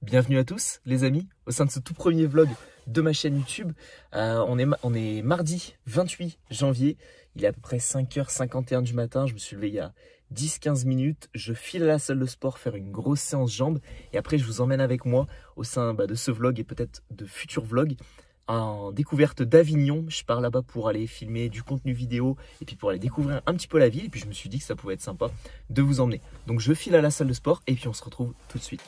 Bienvenue à tous les amis, au sein de ce tout premier vlog de ma chaîne YouTube. On est mardi 28 janvier, il est à peu près 5h51 du matin, je me suis levé il y a 10-15 minutes. Je file à la salle de sport faire une grosse séance jambes et après je vous emmène avec moi au sein de ce vlog et peut-être de futurs vlogs en découverte d'Avignon. Je pars là-bas pour aller filmer du contenu vidéo et puis pour aller découvrir un petit peu la ville. Et puis je me suis dit que ça pouvait être sympa de vous emmener. Donc je file à la salle de sport et puis on se retrouve tout de suite.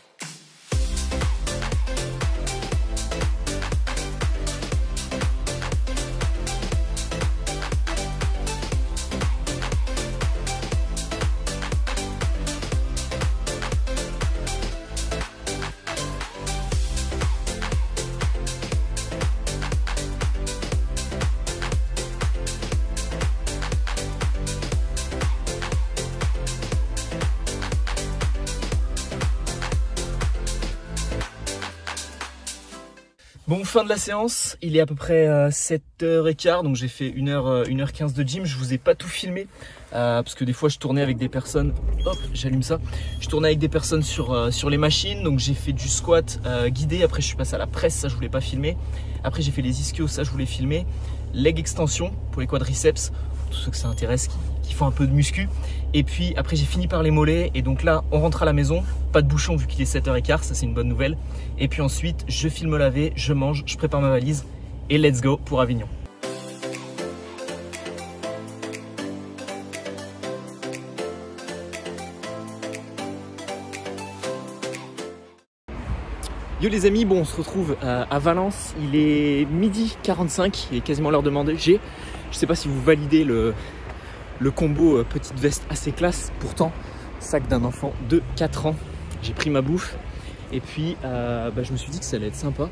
Bon, fin de la séance, il est à peu près 7h15, donc j'ai fait 1h15 de gym. Je vous ai pas tout filmé parce que des fois je tournais avec des personnes, hop, j'allume ça. Je tournais avec des personnes sur les machines, donc j'ai fait du squat guidé. Après je suis passé à la presse, ça je voulais pas filmer. Après j'ai fait les ischios, ça je voulais filmer. Leg extension pour les quadriceps, tous ceux que ça intéresse, qui font un peu de muscu. Et puis après j'ai fini par les mollets et donc là on rentre à la maison, pas de bouchon vu qu'il est 7h15, ça c'est une bonne nouvelle. Et puis ensuite je file me laver, je mange, je prépare ma valise et let's go pour Avignon. Yo les amis, bon on se retrouve à Valence, il est 12h45, il est quasiment l'heure de manger. Je sais pas si vous validez le combo petite veste assez classe, pourtant sac d'un enfant de 4 ans. J'ai pris ma bouffe et puis je me suis dit que ça allait être sympa.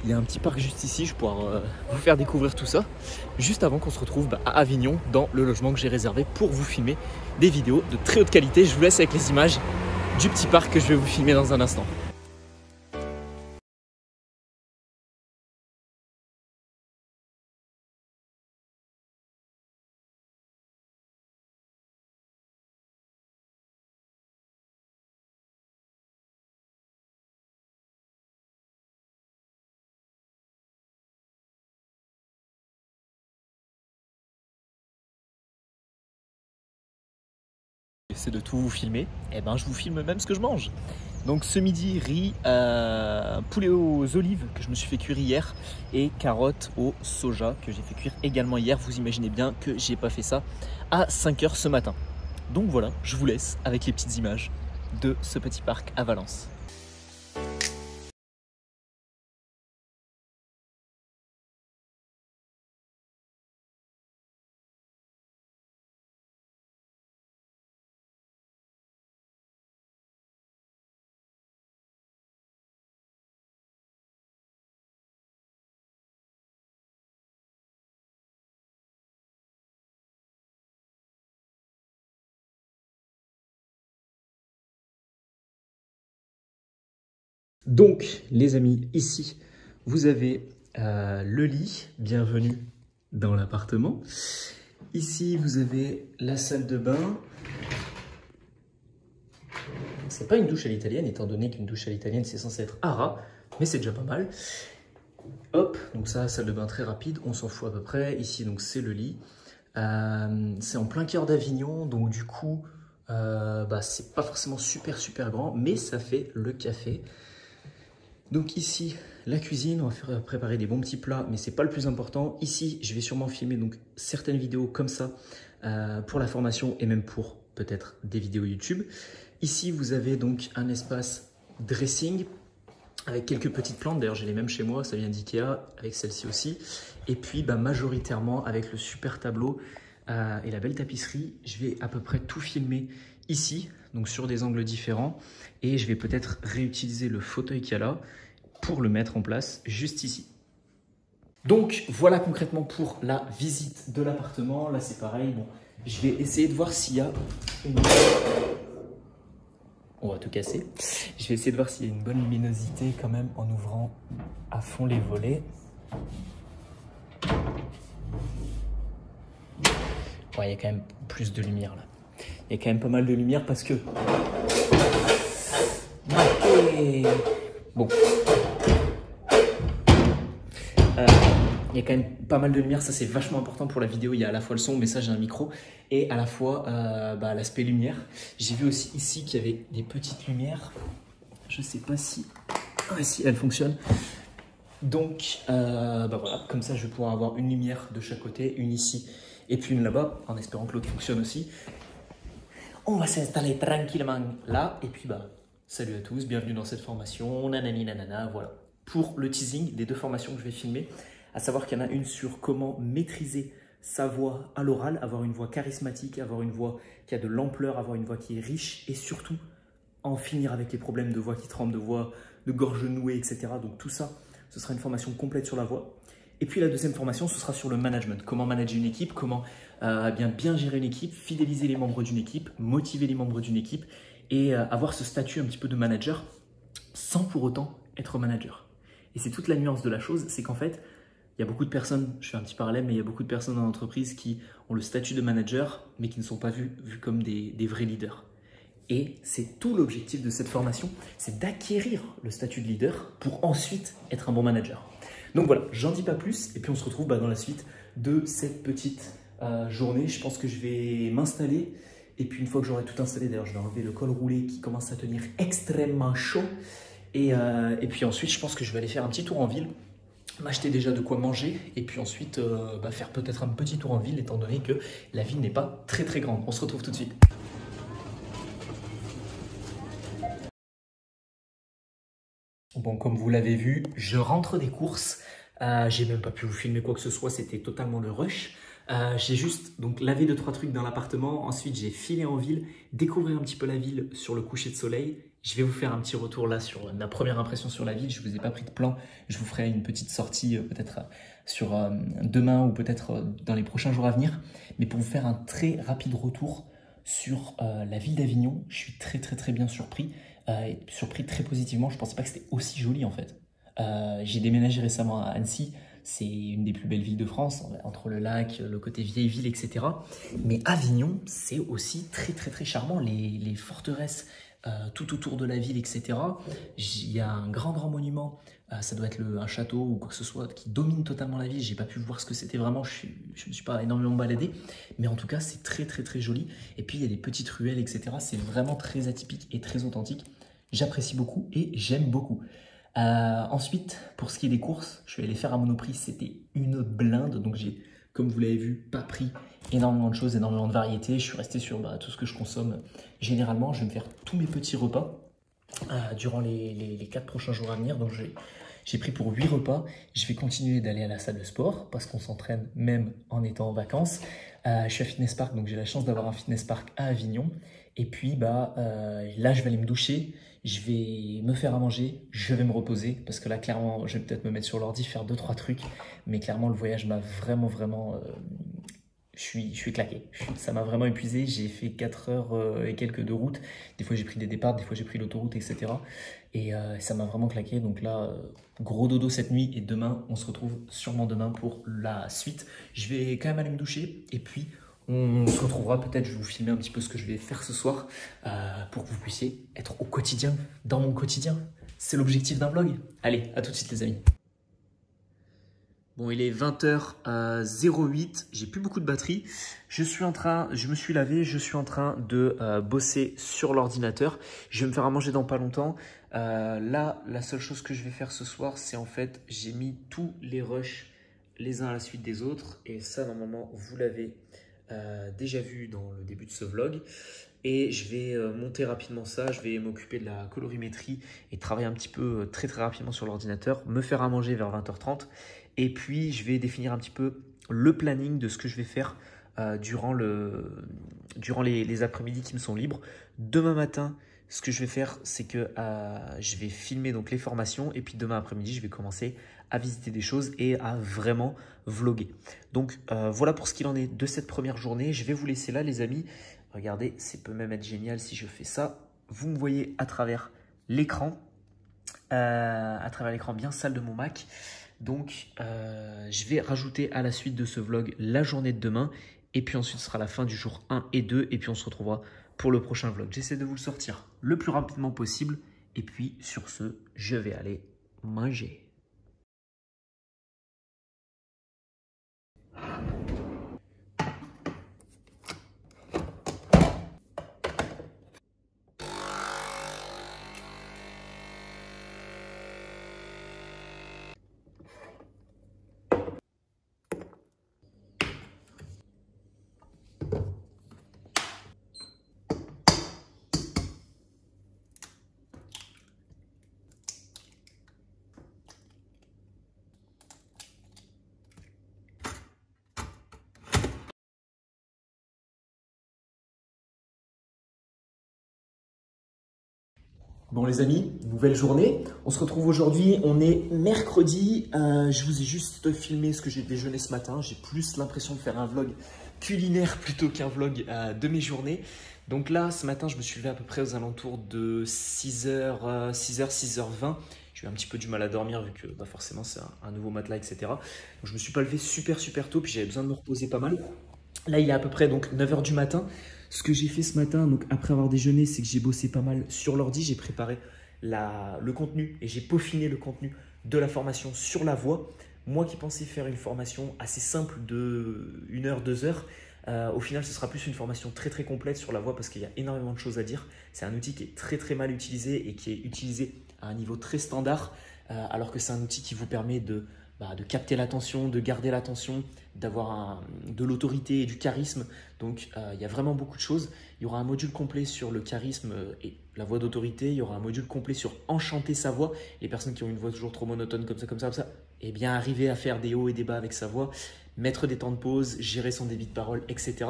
Il y a un petit parc juste ici, je vais pouvoir vous faire découvrir tout ça juste avant qu'on se retrouve à Avignon dans le logement que j'ai réservé pour vous filmer des vidéos de très haute qualité. Je vous laisse avec les images du petit parc que je vais vous filmer dans un instant. J'essaie de tout vous filmer, et je vous filme même ce que je mange. Donc ce midi, riz, poulet aux olives que je me suis fait cuire hier et carottes au soja que j'ai fait cuire également hier. Vous imaginez bien que j'ai pas fait ça à 5h ce matin. Donc voilà, je vous laisse avec les petites images de ce petit parc à Valence. Donc les amis, ici vous avez le lit, bienvenue dans l'appartement. Ici vous avez la salle de bain. C'est pas une douche à l'italienne étant donné qu'une douche à l'italienne c'est censé être à ras, mais c'est déjà pas mal. Hop, donc ça, salle de bain très rapide, on s'en fout à peu près. Ici donc c'est le lit. C'est en plein cœur d'Avignon, donc du coup c'est pas forcément super grand, mais ça fait le café. Donc ici, la cuisine, on va préparer des bons petits plats, mais c'est pas le plus important. Ici, je vais sûrement filmer donc certaines vidéos comme ça pour la formation et même pour peut-être des vidéos YouTube. Ici, vous avez donc un espace dressing avec quelques petites plantes. D'ailleurs, j'ai les mêmes chez moi, ça vient d'Ikea, avec celle-ci aussi. Et puis, majoritairement avec le super tableau et la belle tapisserie, je vais à peu près tout filmer ici, donc sur des angles différents. Et je vais peut-être réutiliser le fauteuil qu'il y a là pour le mettre en place juste ici. Donc voilà concrètement pour la visite de l'appartement. Là c'est pareil, bon, je vais essayer de voir s'il y a une... On va tout casser. Je vais essayer de voir s'il y a une bonne luminosité quand même en ouvrant à fond les volets. Ouais, il y a quand même plus de lumière là. Il y a quand même pas mal de lumière parce que Bon. Il y a quand même pas mal de lumière, ça c'est vachement important pour la vidéo. Il y a à la fois le son, mais ça j'ai un micro, et à la fois l'aspect lumière. J'ai vu aussi ici qu'il y avait des petites lumières. Je sais pas si, si elles fonctionnent. Donc voilà, comme ça je vais pouvoir avoir une lumière de chaque côté, une ici et puis une là-bas, en espérant que l'autre fonctionne aussi. On va s'installer tranquillement là, et puis salut à tous, bienvenue dans cette formation, nanani nanana, voilà. Pour le teasing des deux formations que je vais filmer, à savoir qu'il y en a une sur comment maîtriser sa voix à l'oral, avoir une voix charismatique, avoir une voix qui a de l'ampleur, avoir une voix qui est riche, et surtout en finir avec les problèmes de voix qui tremble, de voix de gorge nouée, etc. Donc tout ça, ce sera une formation complète sur la voix. Et puis la deuxième formation, ce sera sur le management. Comment manager une équipe, comment bien gérer une équipe, fidéliser les membres d'une équipe, motiver les membres d'une équipe et avoir ce statut un petit peu de manager sans pour autant être manager. Et c'est toute la nuance de la chose, c'est qu'en fait, il y a beaucoup de personnes, je fais un petit parallèle, mais il y a beaucoup de personnes dans l'entreprise qui ont le statut de manager, mais qui ne sont pas vus comme des vrais leaders. Et c'est tout l'objectif de cette formation, c'est d'acquérir le statut de leader pour ensuite être un bon manager. Donc voilà, j'en dis pas plus, et puis on se retrouve dans la suite de cette petite journée. Je pense que je vais m'installer, et puis une fois que j'aurai tout installé, d'ailleurs je vais enlever le col roulé qui commence à tenir extrêmement chaud, et puis ensuite je pense que je vais aller faire un petit tour en ville, m'acheter déjà de quoi manger, et puis ensuite faire peut-être un petit tour en ville, étant donné que la ville n'est pas très très grande. On se retrouve tout de suite. Bon, comme vous l'avez vu, je rentre des courses. J'ai même pas pu vous filmer quoi que ce soit, c'était totalement le rush. J'ai juste donc lavé 2-3 trucs dans l'appartement. Ensuite, j'ai filé en ville, découvrir un petit peu la ville sur le coucher de soleil. Je vais vous faire un petit retour là sur ma première impression sur la ville. Je ne vous ai pas pris de plan. Je vous ferai une petite sortie peut-être sur demain ou peut-être dans les prochains jours à venir. Mais pour vous faire un très rapide retour sur la ville d'Avignon, je suis très bien surpris. Surpris très positivement, je ne pensais pas que c'était aussi joli en fait. J'ai déménagé récemment à Annecy, c'est une des plus belles villes de France, entre le lac, le côté vieille ville, etc. Mais Avignon, c'est aussi très charmant, les forteresses tout autour de la ville, etc. Il y a un grand monument, ça doit être un château ou quoi que ce soit, qui domine totalement la ville. J'ai pas pu voir ce que c'était vraiment, je me suis pas énormément baladé, mais en tout cas c'est très joli. Et puis il y a des petites ruelles, etc. C'est vraiment très atypique et très authentique. J'apprécie beaucoup et j'aime beaucoup. Ensuite, pour ce qui est des courses, je vais aller faire à Monoprix. C'était une blinde, donc j'ai, comme vous l'avez vu, pas pris énormément de choses, énormément de variétés. Je suis resté sur tout ce que je consomme généralement. Je vais me faire tous mes petits repas durant les 4 prochains jours à venir. Donc j'ai pris pour 8 repas. Je vais continuer d'aller à la salle de sport parce qu'on s'entraîne même en étant en vacances. Je suis à Fitness Park, donc j'ai la chance d'avoir un Fitness Park à Avignon. Et puis là, je vais aller me doucher. Je vais me faire à manger, je vais me reposer parce que là, clairement, je vais peut-être me mettre sur l'ordi, faire 2-3 trucs. Mais clairement, le voyage m'a vraiment... je suis claqué. Ça m'a vraiment épuisé. J'ai fait 4 heures et quelques de route. Des fois, j'ai pris des départs, des fois, j'ai pris l'autoroute, etc. Et ça m'a vraiment claqué. Donc là, gros dodo cette nuit. Et demain, on se retrouve sûrement demain pour la suite. Je vais quand même aller me doucher. Et puis... on se retrouvera peut-être, je vais vous filmer un petit peu ce que je vais faire ce soir pour que vous puissiez être au quotidien, dans mon quotidien. C'est l'objectif d'un vlog. Allez, à tout de suite les amis. Bon, il est 20h08, j'ai plus beaucoup de batterie. Je me suis lavé, je suis en train de bosser sur l'ordinateur. Je vais me faire à manger dans pas longtemps. Là, la seule chose que je vais faire ce soir, c'est en fait, j'ai mis tous les rushs les uns à la suite des autres. Et ça, normalement, vous l'avez déjà vu dans le début de ce vlog. Et je vais monter rapidement ça, je vais m'occuper de la colorimétrie et travailler un petit peu très rapidement sur l'ordinateur, me faire à manger vers 20h30 et puis je vais définir un petit peu le planning de ce que je vais faire durant les après-midi qui me sont libres. Demain matin, ce que je vais faire, c'est que je vais filmer donc les formations et puis demain après-midi, je vais commencer à visiter des choses et à vraiment vlogger. Donc voilà pour ce qu'il en est de cette première journée. Je vais vous laisser là les amis. Regardez, ça peut même être génial si je fais ça. Vous me voyez à travers l'écran bien sale de mon Mac. Donc, je vais rajouter à la suite de ce vlog la journée de demain. Et puis ensuite, ce sera la fin du jour 1 et 2. Et puis, on se retrouvera pour le prochain vlog. J'essaie de vous le sortir le plus rapidement possible. Et puis sur ce, je vais aller manger. Bon les amis, nouvelle journée. On se retrouve aujourd'hui, on est mercredi. Je vous ai juste filmé ce que j'ai déjeuné ce matin. J'ai plus l'impression de faire un vlog culinaire plutôt qu'un vlog de mes journées. Donc là, ce matin, je me suis levé à peu près aux alentours de 6h, 6h20. J'ai eu un petit peu du mal à dormir vu que forcément c'est un nouveau matelas, etc. Donc je me suis pas levé super tôt, puis j'avais besoin de me reposer pas mal. Là, il est à peu près donc 9h du matin. Ce que j'ai fait ce matin, donc après avoir déjeuné, c'est que j'ai bossé pas mal sur l'ordi. J'ai préparé le contenu et j'ai peaufiné le contenu de la formation sur la voix. Moi qui pensais faire une formation assez simple de 1 heure, 2 heures, au final, ce sera plus une formation très complète sur la voix parce qu'il y a énormément de choses à dire. C'est un outil qui est très mal utilisé et qui est utilisé à un niveau très standard, alors que c'est un outil qui vous permet de capter l'attention, de garder l'attention, d'avoir de l'autorité et du charisme. Donc, il y a vraiment beaucoup de choses. Il y aura un module complet sur le charisme et la voix d'autorité. Il y aura un module complet sur enchanter sa voix. Les personnes qui ont une voix toujours trop monotone comme ça, eh bien, arriver à faire des hauts et des bas avec sa voix, mettre des temps de pause, gérer son débit de parole, etc.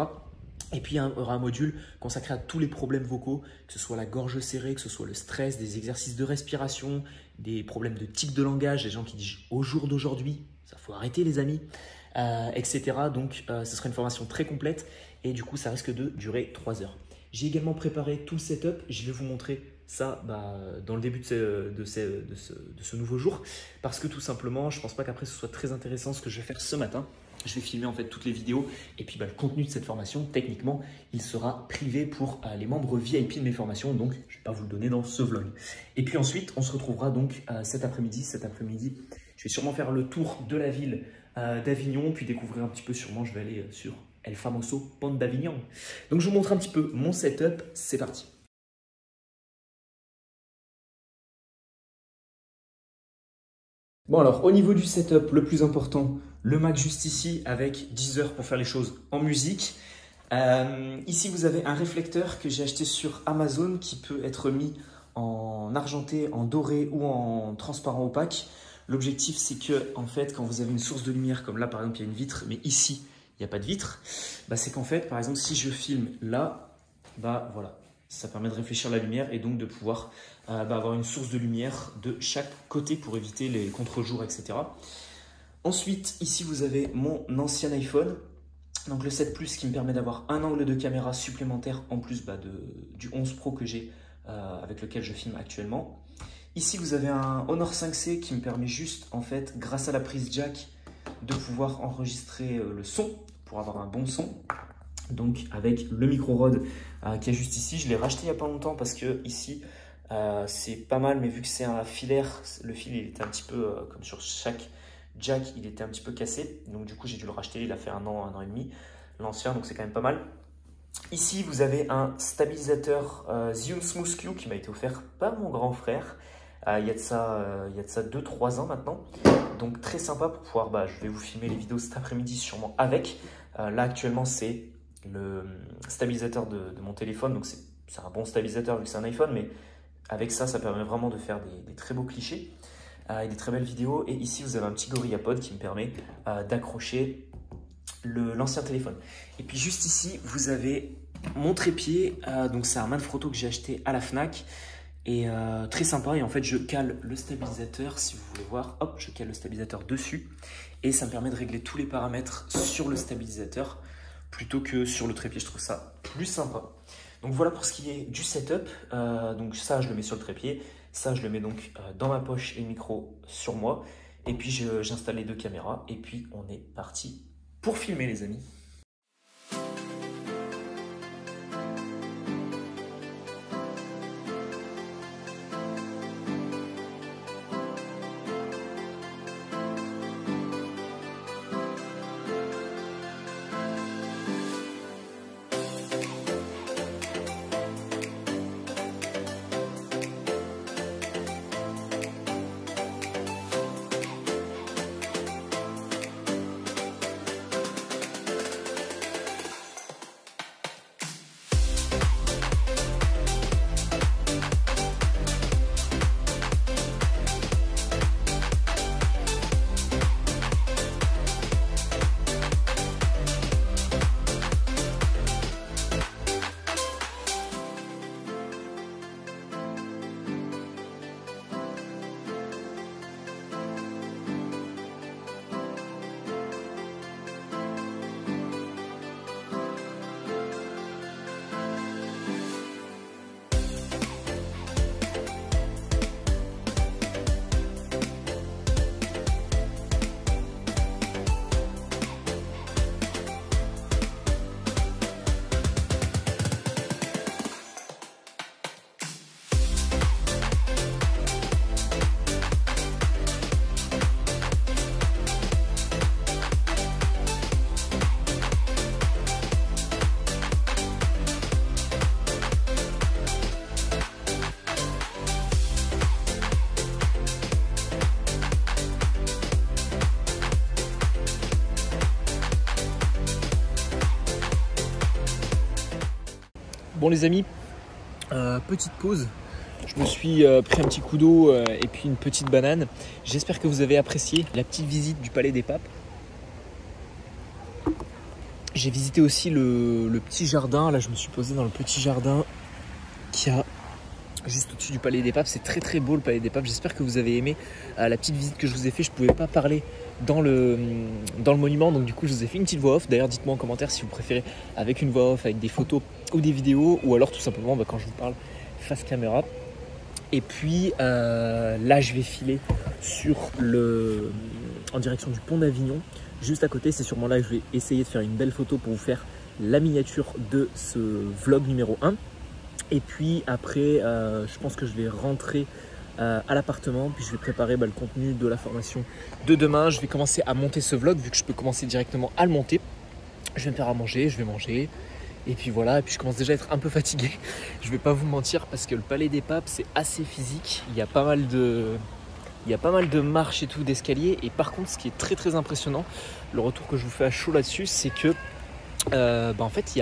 Et puis, il y aura un module consacré à tous les problèmes vocaux, que ce soit la gorge serrée, que ce soit le stress, des exercices de respiration, des problèmes de tic de langage, des gens qui disent au jour d'aujourd'hui, ça faut arrêter les amis, etc. Donc, ce sera une formation très complète et du coup, ça risque de durer 3 heures. J'ai également préparé tout le setup. Je vais vous montrer ça dans le début de ce nouveau jour parce que tout simplement, je ne pense pas qu'après ce soit très intéressant ce que je vais faire ce matin. Je vais filmer en fait toutes les vidéos et puis le contenu de cette formation, techniquement, il sera privé pour les membres VIP de mes formations, donc je ne vais pas vous le donner dans ce vlog. Et puis ensuite, on se retrouvera donc cet après-midi. Cet après-midi, je vais sûrement faire le tour de la ville d'Avignon, puis découvrir un petit peu, sûrement je vais aller sur El Famoso Pont d'Avignon. Donc je vous montre un petit peu mon setup, c'est parti. Bon alors, au niveau du setup, le plus important, le Mac juste ici avec 10 heures pour faire les choses en musique. Ici, vous avez un réflecteur que j'ai acheté sur Amazon qui peut être mis en argenté, en doré ou en transparent opaque. L'objectif, c'est que en fait, quand vous avez une source de lumière, comme là par exemple, il y a une vitre, mais ici, il n'y a pas de vitre, c'est qu'en fait, par exemple, si je filme là, voilà, ça permet de réfléchir la lumière et donc de pouvoir avoir une source de lumière de chaque côté pour éviter les contre-jours, etc. Ensuite, ici, vous avez mon ancien iPhone, donc le 7 Plus qui me permet d'avoir un angle de caméra supplémentaire en plus du 11 Pro que j'ai avec lequel je filme actuellement. Ici, vous avez un Honor 5C qui me permet juste, en fait, grâce à la prise jack, de pouvoir enregistrer le son pour avoir un bon son. Donc avec le micro Rode qui est juste ici, je l'ai racheté il n'y a pas longtemps parce que ici c'est pas mal, mais vu que c'est un filaire, le fil il était un petit peu comme sur chaque jack, il était un petit peu cassé. Donc du coup j'ai dû le racheter, il a fait un an et demi, l'ancien, donc c'est quand même pas mal. Ici vous avez un stabilisateur Zhiyun Smooth Q qui m'a été offert par mon grand frère. Il y a de ça 2-3 ans maintenant. Donc très sympa pour pouvoir, je vais vous filmer les vidéos cet après-midi sûrement avec. Là actuellement c'est le stabilisateur de mon téléphone, donc c'est un bon stabilisateur vu que c'est un iPhone, mais avec ça, ça permet vraiment de faire des très beaux clichés et des très belles vidéos. Et ici, vous avez un petit GorillaPod qui me permet d'accrocher l'ancien téléphone. Et puis juste ici, vous avez mon trépied, donc c'est un Manfrotto que j'ai acheté à la Fnac. Et très sympa, et en fait je cale le stabilisateur, si vous voulez voir, hop, je cale le stabilisateur dessus et ça me permet de régler tous les paramètres sur le stabilisateur plutôt que sur le trépied. Je trouve ça plus sympa. Donc voilà pour ce qui est du setup. Donc ça je le mets sur le trépied, ça je le mets donc dans ma poche et le micro sur moi, et puis j'installe les deux caméras et puis on est parti pour filmer les amis. Bon les amis, petite pause. Je me suis pris un petit coup d'eau et puis une petite banane. J'espère que vous avez apprécié la petite visite du Palais des Papes. J'ai visité aussi le petit jardin. Là, je me suis posé dans le petit jardin qui a juste au-dessus du Palais des Papes. C'est très très beau le Palais des Papes. J'espère que vous avez aimé la petite visite que je vous ai fait. Je ne pouvais pas parler dans le monument, donc du coup je vous ai fait une petite voix off. D'ailleurs dites-moi en commentaire si vous préférez avec une voix off, avec des photos ou des vidéos, ou alors tout simplement quand je vous parle face caméra. Et puis là je vais filer en direction du pont d'Avignon, juste à côté. C'est sûrement là que je vais essayer de faire une belle photo pour vous faire la miniature de ce vlog numéro 1. Et puis après je pense que je vais rentrer à l'appartement, puis je vais préparer le contenu de la formation de demain. Je vais commencer à monter ce vlog vu que je peux commencer directement à le monter. Je vais me faire à manger, je vais manger et puis voilà. Et puis je commence déjà à être un peu fatigué, je vais pas vous mentir, parce que le Palais des Papes c'est assez physique. Il y a pas mal de marches et tout, d'escaliers. Et par contre ce qui est très très impressionnant, le retour que je vous fais à chaud là-dessus, c'est que en fait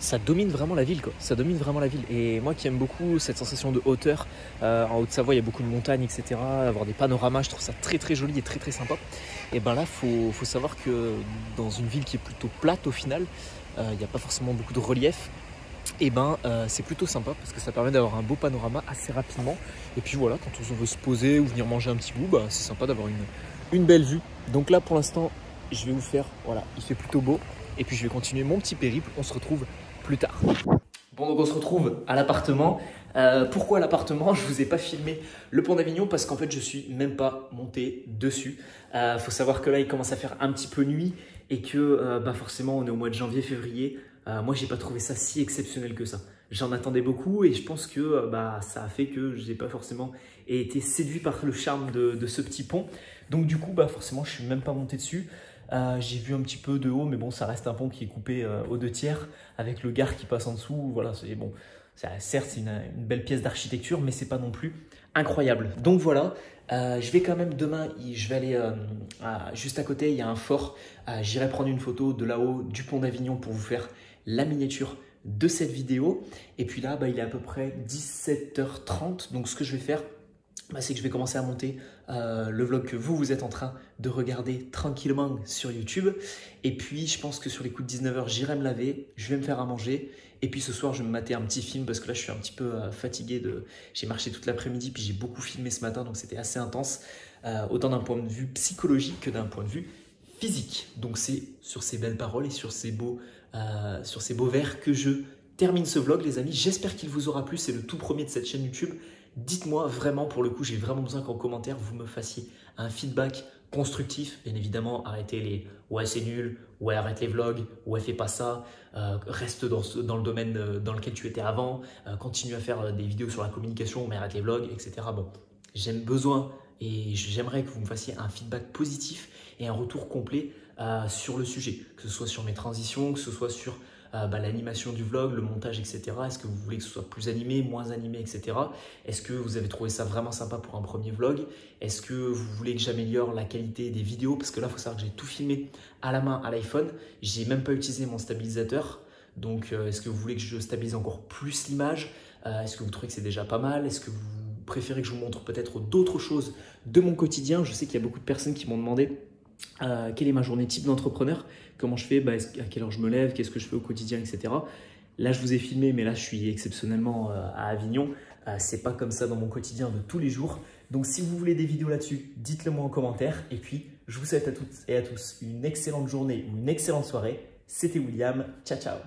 ça domine vraiment la ville, quoi. Ça domine vraiment la ville. Et moi qui aime beaucoup cette sensation de hauteur, en Haute-Savoie, il y a beaucoup de montagnes, etc. Avoir des panoramas, je trouve ça très très joli et très très sympa. Et ben là, faut savoir que dans une ville qui est plutôt plate au final, il n'y a pas forcément beaucoup de relief. Et c'est plutôt sympa parce que ça permet d'avoir un beau panorama assez rapidement. Et puis voilà, quand on veut se poser ou venir manger un petit bout, c'est sympa d'avoir une belle vue. Donc là pour l'instant, je vais vous faire, voilà, il fait plutôt beau. Et puis je vais continuer mon petit périple, on se retrouve plus tard. Bon, donc on se retrouve à l'appartement. Pourquoi l'appartement? Je vous ai pas filmé le pont d'Avignon parce qu'en fait je suis même pas monté dessus. Faut savoir que là il commence à faire un petit peu nuit et que forcément on est au mois de janvier-février. Moi j'ai pas trouvé ça si exceptionnel que ça. J'en attendais beaucoup et je pense que ça a fait que j'ai pas forcément été séduit par le charme de ce petit pont. Donc du coup forcément je suis même pas monté dessus. J'ai vu un petit peu de haut, mais bon, ça reste un pont qui est coupé aux 2/3 avec le Gard qui passe en dessous. Voilà, c'est bon. Certes, c'est une belle pièce d'architecture, mais c'est pas non plus incroyable. Donc voilà, je vais quand même demain, je vais aller juste à côté, il y a un fort. J'irai prendre une photo de là-haut du pont d'Avignon pour vous faire la miniature de cette vidéo. Et puis là, il est à peu près 17h30. Donc ce que je vais faire, c'est que je vais commencer à monter le vlog que vous êtes en train de regarder tranquillement sur YouTube. Et puis, je pense que sur les coups de 19h, j'irai me laver, je vais me faire à manger. Et puis ce soir, je vais me mater un petit film parce que là, je suis un petit peu fatigué. J'ai marché toute l'après-midi, puis j'ai beaucoup filmé ce matin, donc c'était assez intense, autant d'un point de vue psychologique que d'un point de vue physique. Donc c'est sur ces belles paroles et sur ces beaux vers que je termine ce vlog, les amis. J'espère qu'il vous aura plu. C'est le tout premier de cette chaîne YouTube. Dites-moi vraiment, pour le coup, j'ai vraiment besoin qu'en commentaire, vous me fassiez un feedback constructif. Bien évidemment, arrêtez les « ouais, c'est nul »,« ouais, arrête les vlogs »,« ouais, fais pas ça », reste dans le domaine dans lequel tu étais avant, continue à faire des vidéos sur la communication, mais arrête les vlogs, etc. Bon, j'aime besoin et j'aimerais que vous me fassiez un feedback positif et un retour complet sur le sujet, que ce soit sur mes transitions, que ce soit sur l'animation du vlog, le montage, etc. Est-ce que vous voulez que ce soit plus animé, moins animé, etc. Est-ce que vous avez trouvé ça vraiment sympa pour un premier vlog? Est-ce que vous voulez que j'améliore la qualité des vidéos? Parce que là, il faut savoir que j'ai tout filmé à la main à l'iPhone. J'ai même pas utilisé mon stabilisateur. Donc, est-ce que vous voulez que je stabilise encore plus l'image? Est-ce que vous trouvez que c'est déjà pas mal? Est-ce que vous préférez que je vous montre peut-être d'autres choses de mon quotidien? Je sais qu'il y a beaucoup de personnes qui m'ont demandé quelle est ma journée type d'entrepreneur, comment je fais, à quelle heure je me lève, qu'est-ce que je fais au quotidien, etc. Là, je vous ai filmé, mais là, je suis exceptionnellement à Avignon. C'est pas comme ça dans mon quotidien de tous les jours. Donc, si vous voulez des vidéos là-dessus, dites-le moi en commentaire. Et puis, je vous souhaite à toutes et à tous une excellente journée ou une excellente soirée. C'était William. Ciao, ciao.